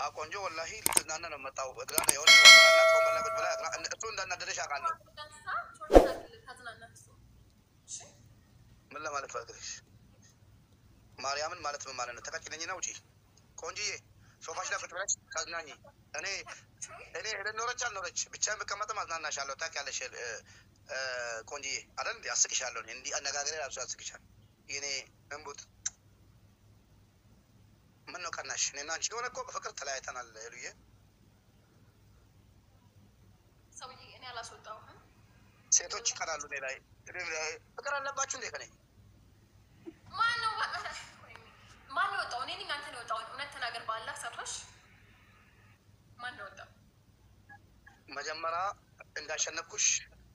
አቆንጆ ወላሂ ልትዝናና ነው መጣው እግራ ነው የሆነ ወራና ቆንበላ ቁጭ ብላ እሱ እንዳናደረሽ አውቃለሁ። ምን ለማለት ፈልገሽ? ማርያምን ማለት ምን ማለት ነው? ተቀጭነኝና ውጪ ቆንጂዬ ሶፋሽ ላይ ቁጭ ብለሽ ታዝናኝ። እኔ ኖረች አልኖረች ብቻ የምቀመጥም አዝናናሻለሁ። ታውቂያለሽ ቆንጂዬ አይደል? እንዴ አስቅሻለሁ። እንዲህ አነጋገሬ ራሱ ያስቅሻል። የኔ እንቡጥ ምን ነው ቀናሽ? እኔና አንቺ የሆነ እኮ በፍቅር ተለያይተናል። ሄሉዬ ሰውዬ እኔ አላስወጣሁም። ሴቶች ይቀራሉ። እኔ ላይ ፍቅር አለባችሁ እንዴ ከኔ? ማን ነው ወጣው? እኔ ነኝ አንተ ነው ወጣው? እውነት ተናገር በአላህ ሰጥቶሽ ማን ነው ወጣው? መጀመሪያ እንዳሸነፍኩሽ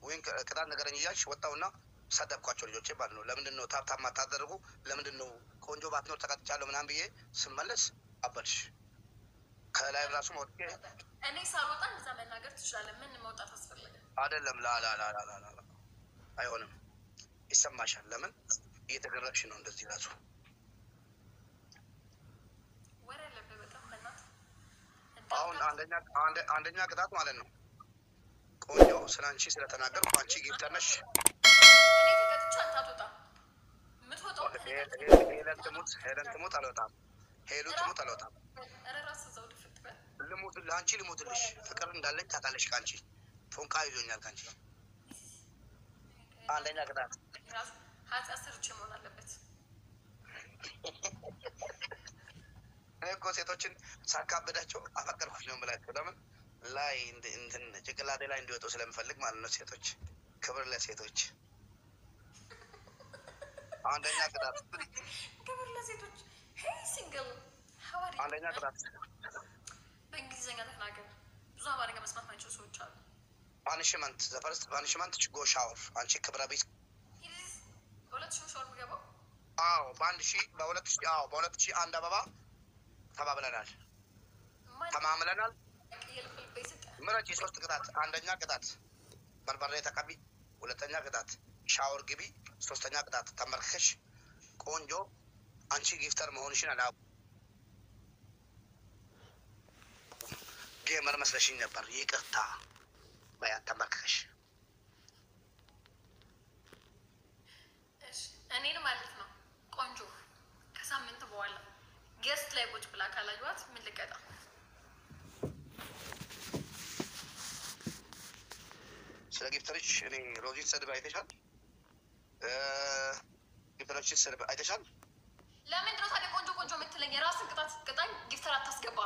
ወይም ቅጣት ነገረኝ እያልሽ ወጣውና ሰደብኳቸው ልጆቼ ማለት ነው። ለምንድን ነው ታብታብ ማታደርጉ? ለምንድን ነው ቆንጆ ባትኖር ተቀጥቻለሁ ምናምን ብዬ ስመለስ አበልሽ ከላይ ራሱ ወጥቼ እኔ ሳልወጣ እንደዛ መናገር ትችላለህ። ምን መውጣት አስፈለገ? አይደለም ላ አይሆንም። ይሰማሻል? ለምን እየተገረፍሽ ነው እንደዚህ ራሱ ወሬ ለበ በጣም በእናትህ አሁን አንደኛ ቅጣት ማለት ነው። ቆንጆ ስላንቺ ስለተናገርኩ አንቺ ጊፍተር ነሽ። እኔ ተቀጥቻ አታወጣም። ምትወጣው ሄለን ትሙት አልወጣም። ሄሉ ትሙት አልወጣም። ራስ ዘውድ ፍትበል ልሙት ለአንቺ ልሙትልሽ። ፍቅር እንዳለኝ ታውቃለሽ። ካንቺ ፎንቃ ይዞኛል ካንቺ። አንደኛ ቅጣት ኃጢአት ሰርቼ መሆን አለበት። እኔ እኮ ሴቶችን ሳካብዳቸው አፈቀርኩሽ ነው የምላቸው። ለምን ላይ እንትን ጭንቅላቴ ላይ እንዲወጡ ስለምፈልግ ማለት ነው። ሴቶች ክብር ለሴቶች። አንደኛ ቅጣት ክብር ለሴቶች። ሄይ ሲንግል ሐዋሪ አንደኛ ቅጣት በእንግሊዝኛ ተናገር። ብዙ አማርኛ መስማት ማይችሉ ሰዎች አሉ። ፓኒሽመንት ዘፈርስት ፓኒሽመንት ጎ ሻወር። አንቺ ክብረ ቢስ በሁለት ሺህ ሻወር የሚገባው? አዎ በ2000 አንድ አበባ ተባብለናል፣ ተማምለናል። ምረጪ 3 ቅጣት። አንደኛ ቅጣት በርበሬ ተቀቢ፣ ሁለተኛ ቅጣት ሻወር ግቢ፣ ሶስተኛ ቅጣት ተመርክሽ። ቆንጆ አንቺ ጊፍተር መሆንሽን አላ ጌመር መስለሽኝ ነበር። ይቅርታ በያን ተመርክሽ። እኔን ማለት ነው ቆንጆ ከሳምንት በኋላ ጌስት ላይ ቁጭ ብላ ካላዩት ምን ልቀጣ? ስለ ጊፍተሮች እኔ ሮዚ ሰድብ አይተሻል? ጊፍተሮች ሰድብ አይተሻል? ለምንድን ነው ታዲያ ቆንጆ ቆንጆ የምትለኝ? የራስን ቅጣት ቅጣኝ። ጊፍተር አታስገባ።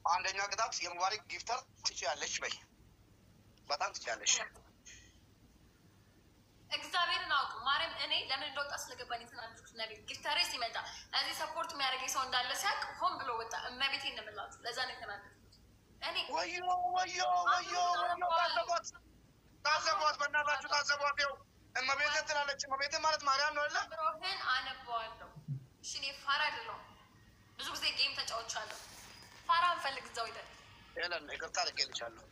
አንደኛ ቅጣት የሙባሪክ ጊፍተር ትችያለሽ በይ። በጣም ትችያለሽ። እግዚአብሔርን አውቁ ማርያም። እኔ ለምን እንደወጣ ስለገባኝ የተናደድኩት ነበር። ጊፍተሬ ሲመጣ እዚህ ሰፖርት የሚያደርገኝ ሰው እንዳለ ሲያውቅ ሆን ብሎ ወጣ። እመቤቴ እንምላችሁ። ለዛ ነው የተናደድኩት እኔ። ወዮ ታዘቧት፣ በእናታችሁ ታዘቧት። ይኸው እመቤቴ ትላለች። እመቤቴ ማለት ማርያም ነው። ሮህን አነበዋለሁ። እሺ እኔ ፋራ አይደለሁም። ብዙ ጊዜ ጌም ተጫውቻለሁ። ፋራ እንፈልግ እዛው ይደል ሄለን ይቅርታ አድርጌልሻለሁ።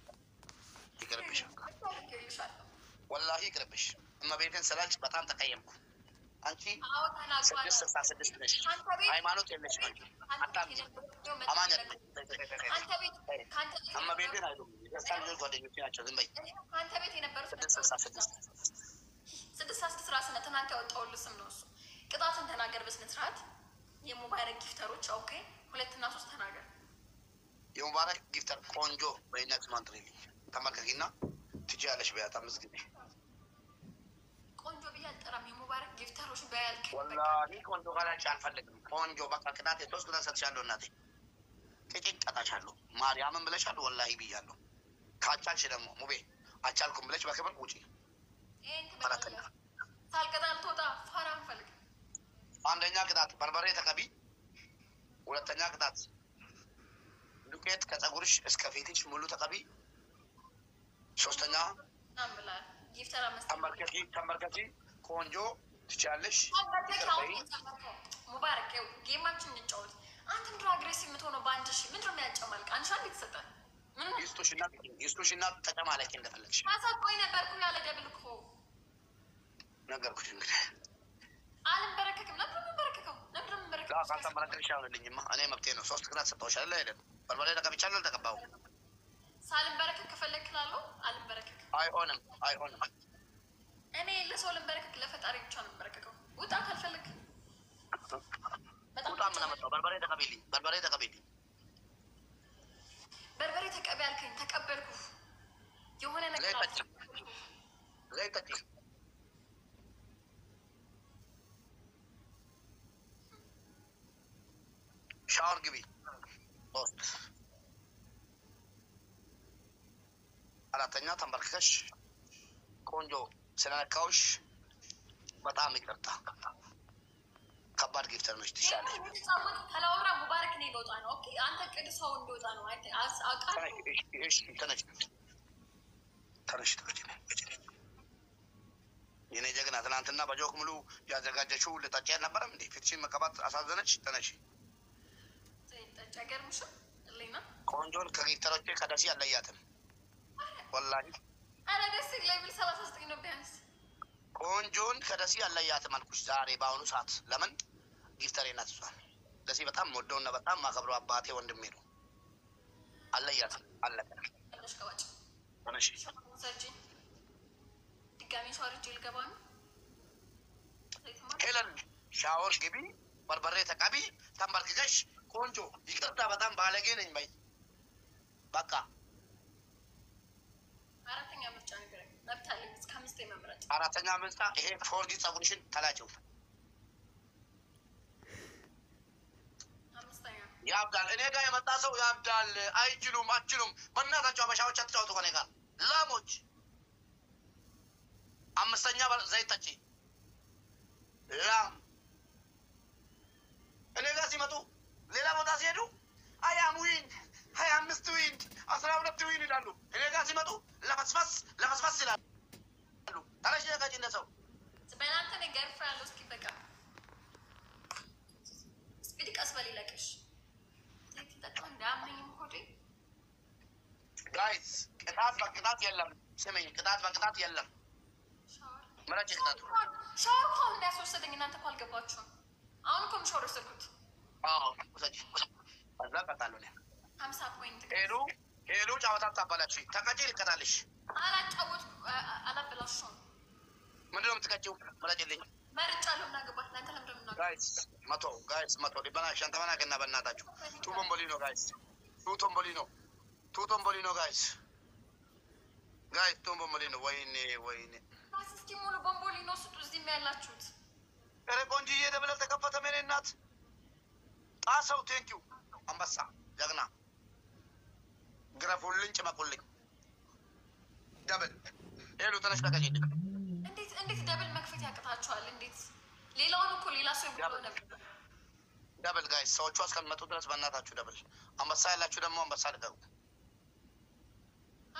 ይቅርብሽ፣ ወላሂ ይቅርብሽ። እመቤቴን ስላልሽ በጣም ተቀየምኩ። አንቺ 666 ነሽ፣ ሃይማኖት የለሽ ነው። አታምጪ አማኝ ነሽ። እመቤቴን አይሉ የእሷ ልጆች ጓደኞቼ ናቸው። ዝም በይ። አንተ ቤት የነበሩት 666 ራስነ ትናንት ያወጣሁልህ ስም ነው እሱ። ቅጣትን ተናገር በስነ ስርዓት። የሙባረክ ጊፍተሮች ኦኬ፣ 2 እና 3 ተናገር። የሙባረክ ጊፍተር ቆንጆ በይነት ማንትሪሊ ተመልከኪና ትችያለሽ በያት። 5 ጊዜ ቆንጆ ብዬ አልጠራም። የሙባረክ ጊፍተሮች በያልክ ወላሂ ቆንጆ ካላንቺ አልፈልግም። ቆንጆ በቃ ቅጣት 3 ቅጣት ሰጥሻለሁ። እናቴ ጥቂት ቀጣሻለሁ። ማርያምን ብለሻለሁ። ወላሂ ብያለሁ። ካቻልሽ ደግሞ ሙቤ አቻልኩም ብለሽ በክብር ውጪ። ተረከና ሳልቀጣ አልተወጣ ፋራ እንፈልግ። አንደኛ ቅጣት በርበሬ ተቀቢ። ሁለተኛ ቅጣት ዱቄት ከፀጉርሽ እስከ ፊትሽ ሙሉ ተቀቢ። ሶስተኛ ተመርከኪ። ቆንጆ ትችያለሽ። ሙባረክ ጌማችን እንጫወት። አንተ ምድሮ አግሬሲቭ የምትሆነው በአንድ ሺህ ምንድን ነው የሚያጨማልቅ? አንድ ሺህ እንዴት ሰጠህ? ይስጡሽና ተጨማለቂ እንደፈለግሽ። ታሳቆኝ ነበርኩ ያለ ደብል እኮ ነገርኩሽ። እንግዲህ አልንበረከክም። ለምን እንበረከከው? ለምን እንበረከከው? لا قال تمرك إيش هذا اللي جمع أنا مبتينه صوت كذا ستوش هلا يدن بالبلد ده كبيشان ولا تكباو ሳልንበረከክ ከፈለክ ላለው አልንበረከክ አይ ሆንም እኔ ለሰው ልንበረከክ ለፈጣሪ ብቻ ነው የምበረከከው። ውጣ ካልፈለክ ውጣ ምን አመጣው? በርበሬ ተቀበይልኝ በርበሬ ተቀበል ያልከኝ ተቀበልኩ። የሆነ ነገር ዘይት ጠጪ ሻወር ግቢ ሶስት አራተኛ ተንበርክከሽ ቆንጆ ስለነካውሽ በጣም ይቅርታ። ከባድ ጊፍተር ነሽ ትሻለሽ። ከላወራ ሙባረክ ነው ይወጣ ነው። ኦኬ አንተ ቅድሰው እንደወጣ ነው ተነሽ የኔ ጀግና ትናንትና በጆክ ሙሉ ያዘጋጀችው ልጠጪ አልነበረም እንዴ? ፊትሽን መቀባት አሳዘነች። ተነሽ ቆንጆን ከጊፍተሮቼ ከደሴ አለያትም ወላሂ። አረ ደስ ይላል። 39 ነው ቢያንስ ቆንጆን ከደሴ አለያትም አልኩሽ ዛሬ በአሁኑ ሰዓት። ለምን ጊፍተሬ ናት እሷ። ደሴ በጣም ወደውና በጣም ማከብረው አባቴ ወንድሜ ነው። አለያትም አለቀ። ተነሽ ድጋሚ ሻወር ጄል ገባ ነው። ሄለን ሻወር ግቢ፣ በርበሬ ተቀቢ፣ ተንበርክከሽ ቆንጆ ይቅርታ በጣም ባለጌ ነኝ በይ። በቃ አራተኛ ምርጫ ነገር መብታለኝ እስከ 5 መምረጥ። አራተኛ ምርጫ ይሄ ፎርዲ ጸጉርሽን ተላጭው። ያብዳል። እኔ ጋር የመጣ ሰው ያብዳል። አችሉም። በእናታቸው አበሻዎች አትጫወቱ ከኔ ጋር ላሞች። አምስተኛ ዘይት ጠጪ ላም። እኔ ጋር ሲመጡ ሌላ ቦታ ሲሄዱ 20 ዊን 25 ዊን 12 ዊን ይላሉ። እኔ ጋር ሲመጡ ለፈስፈስ ይላሉ። ታረሽ ያጋጭነ ሰው በእናንተ ነገር ፍራለው። እስኪ በቃ ስፒድ ቀስበል ይለቅሽ ተጠቅም እንዳምኝም ሆዴ ጋይስ ቅጣት በቅጣት የለም። ስሜኝ ቅጣት የለም። ምራጭ ቅጣት ሻወር እኮ እንዳያስወሰደኝ እናንተ እኮ አልገባችሁም። አሁን እኮ ሻወር ወሰድኩት። ውሰጂ ከዛ ቀጣለሁ። 50 ፖይንት ሄሉ ጨዋታ ታባላችሁ። ተቀጪ ልቀጣልሽ። አላበላሽም። ምንድነው የምትቀጪው? ምረጭልኝ። መርጫለሁ እና ገባት። እናንተ ለምንድን ነው ጋይስ መቶ ሊበናሽ አንተ መናገና በእናታችሁ ቱ ቦምቦሊኖ ጋይስ ቱ ቦምቦሊኖ ጋይስ ቱ ቦምቦሊኖ። ወይኔ እስኪ ሙሉ ቦምቦሊኖ ስጡ። እዚህም ያላችሁት ኧረ ቆንጆዬ ደብል ተከፈተ። ምን እናት ጣሰው ቴንኪው አንበሳ ጀግና ግረፉልኝ ጭመቁልኝ። ደብል ሄሉ ተነሽ ተቀጪልኝ። እንዴት ደብል መክፈት ያቅታችኋል? እንዴት ሌላውን እኮ ሌላ ሰው ይብሎ ነበር። ደብል ጋይስ ሰዎቹ እስከሚመጡ ድረስ በእናታችሁ ደብል። አንበሳ ያላችሁ ደግሞ አንበሳ ልቀቁ።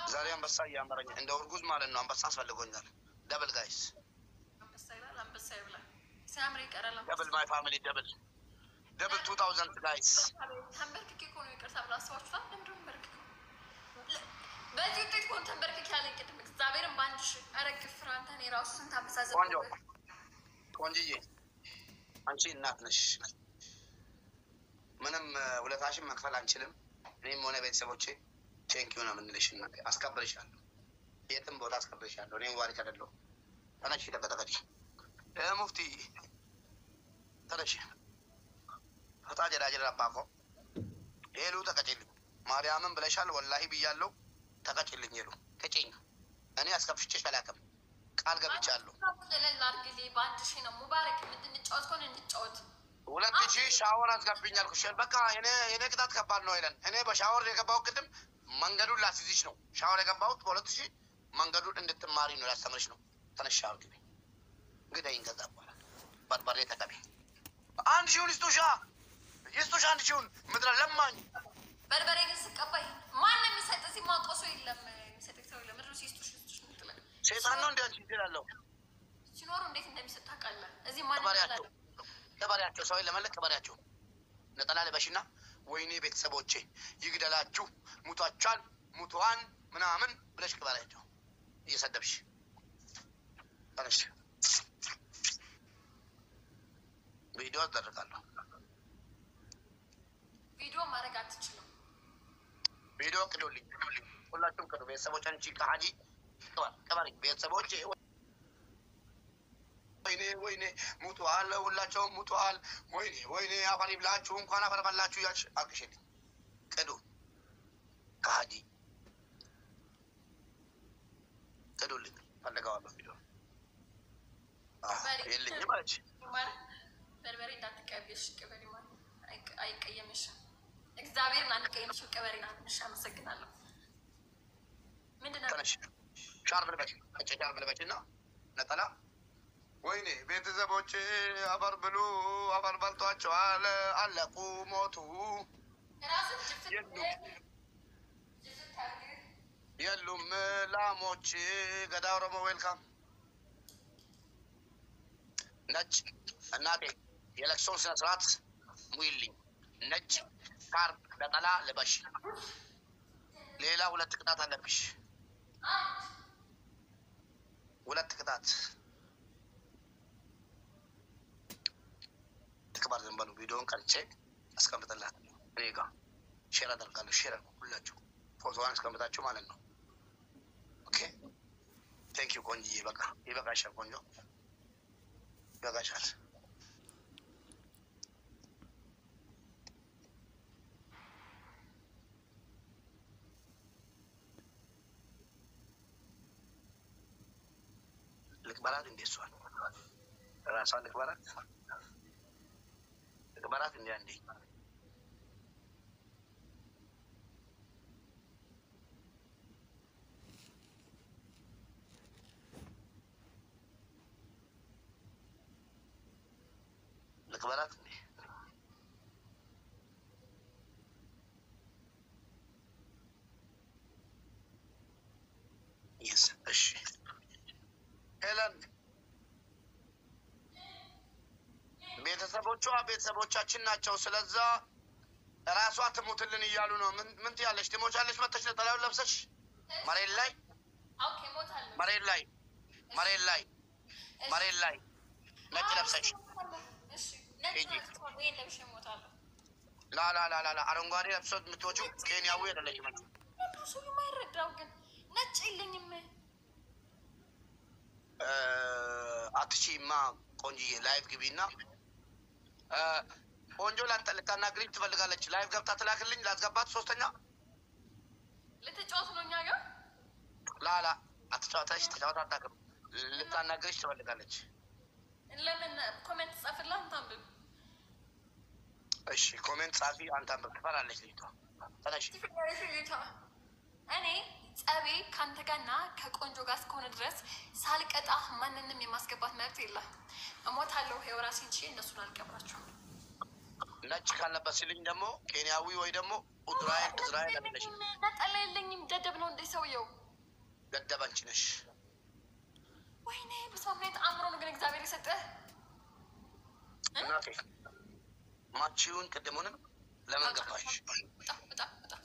ዛሬ አንበሳ እያመረኝ እንደ እርጉዝ ማለት ነው። አንበሳ አስፈልጎኛል። ደብል ጋይስ አንበሳ ይብላል ሲያምር ይቀራል። ደብል ማይ ፋሚሊ ደብል 2000 ጋይስ ተንበርክኬ እኮ ነው ይቅርታ ብላ አስባችኋል። ለምንድን ነው በርክከው በዚህ ውጤት ኮን ተንበርክኬ ያለኝ ቅድም እግዚአብሔርን በአንድ ሺህ አረግፍ ፍራንታ እኔ ራሱ ስንት አበሳዘብ ቆንጆዬ አንቺ እናት ነሽ። ምንም ውለታሽን መክፈል አንችልም። እኔም ሆነ ቤተሰቦቼ ቴንኪው ነው የምንልሽ። አስከብርሻለሁ፣ የትም ቦታ አስከብርሻለሁ። እኔም ዋሪ ከደለው ተነሽ ተቀጠቀጪ። ሙፍቲ ተነሽ ፈታ ጀራጀራ አባኮ ሄሉ ተቀጭልኝ። ማርያምን ብለሻል ወላሂ ብያለሁ። ተቀጭልኝ ሄሉ ተቀጭኝ። እኔ አስከፍቼሽ አላውቅም፣ ቃል ገብቻለሁ። ለላ አርግሊ በአንድ ሺህ ነው ሙባረክ እንድንጫወት ከሆነ እንጫወት። 2000 ሻወር አስገብኝ አልኩሽ። በቃ የኔ ቅጣት ከባድ ነው አይደል? እኔ በሻወር የገባሁት ቅድም መንገዱን ላስይዝሽ ነው። ሻወር የገባሁት በ2000 መንገዱን እንድትማሪ ነው፣ ላስተምርሽ ነው። ተነሽ ሻወር ግቢ ግደይን። ከዛ በኋላ በርበሬ ተቀቢ። 1000 ይስጡሽ 1000 ምድረ ለማኝ። በርበሬ ግን ስቀባይ ማንም የሚሰጥ እዚህ ማውቀው ሰው የለም። የሚሰጥ ሰው የለም። ምድረ ይስጡሽ ምትለ ሴጣን ነው እንዴ አንቺ ይላልው ሲኖሩ እንዴት እንደሚሰጥ ታውቃለህ? እዚህ ማንም ተባሪያቸው ሰው ለመለክ ተባሪያቸው ነጠላ ለበሽና ወይኔ ቤተሰቦቼ ይግደላችሁ ሙቷቻል ሙቷን ምናምን ብለሽ ክባላቸው እየሰደብሽ ተነሽ ቪዲዮ አደርጋለሁ። ቪዲዮ ማድረግ አትችልም። ቪዲዮ ቅዱልኝ ሁላችሁም ቅዱ። ቤተሰቦች አንቺ ከሀጂ ቀባሪ ቤተሰቦች ወይኔ ሙቷል፣ ሁላቸውም ሙቷል። ወይኔ አፈር ይብላችሁ፣ እንኳን አፈር በላችሁ እያልሽ አልቅሽልኝ። ቅዱ ከሀጂ ቅዱልኝ ፈልገዋለሁ ቪዲዮ የለኝም አለች። በርበሬ እንዳትቀበሽ ቅበሪ ማለት አይቀየምሽም። እግዚአብሔርን አንቀየምሽም። ቅበሪ ናትንሽ። አመሰግናለሁ። ምንድን ነው ሻርብ ልበሽ ሻርብ ልበሽ እና ነጠላ ወይኔ ቤተሰቦች አፈር ብሉ፣ አፈር በልቷቸዋል፣ አለቁ፣ ሞቱ። የሉም ላሞች። ገዳ ኦሮሞ ዌልካም። ነጭ እናቴ የለቅሶን ስነ ስርዓት ሙይልኝ። ነጭ ካርብ ነጠላ ልበሽ። ሌላ 2 ቅጣት አለብሽ። 2 ቅጣት ትክባር ዝም በሉ። ቪዲዮን ቀርጬ አስቀምጥላት እኔ ጋ ሼር አደርጋለሁ። ሼር ሁላችሁ ፎቶዋን አስቀምጣችሁ ማለት ነው። ኦኬ ቴንክ ዩ ቆንጆዬ። በቃ ይበቃሻል። ቆንጆ ይበቃሻል። ልቅበራት እንዴ? እሷን ራሷን ልቅበራት እንዴ? አንዴ ልቅበራት እንዴ? ይስ እሺ ሄለን ቤተሰቦቻችን ናቸው። ስለዛ ራሷ ትሙትልን እያሉ ነው። ምን ትያለሽ? ትሞቻለሽ? መተሽ ነጠላውን ለብሰሽ መሬት ላይ ነጭ ለብሰሽ ላ አረንጓዴ ለብሶ የምትወጪው ኬንያዊ አይደለሽም። ሰው የማይረዳው ግን ነጭ የለኝም። አትሺማ ቆንጆዬ ላይቭ ግቢና ቆንጆ ልታናግሪኝ ትፈልጋለች። ላይቭ ገብታ ትላክልኝ ላስገባት። 3ኛ ልትጫወት ነው እኛ ጋር ላላ አትጫወታሽ። ተጫወታ አታውቅም። ልታናግሪሽ ትፈልጋለች። ለምን ኮሜንት ጻፍላ አንታንብብ። እሺ ኮሜንት ጻፊ አንታንብብ። ትፈራለች ልጅቷ። ተነሽ እኔ ጸቤ ካንተ ጋርና ከቆንጆ ጋር እስከሆነ ድረስ ሳልቀጣ ማንንም የማስገባት መብት የለም። እሞታለሁ። ራሴን ችዬ እነሱን አልቀብራቸውም። ነጭ ካለበስልኝ ደግሞ ኬንያዊ ወይ ደግሞ እስራኤል አለሽ። ነጠላ የለኝም። ደደብ ነው እንደ ሰውየው። ደደብ አንቺ ነሽ። ወይኔ በሰምነት አእምሮ ነው ግን እግዚአብሔር የሰጠህ እናቴ። ማቺውን ቅድሙንም ለምን ገባሽ? በጣም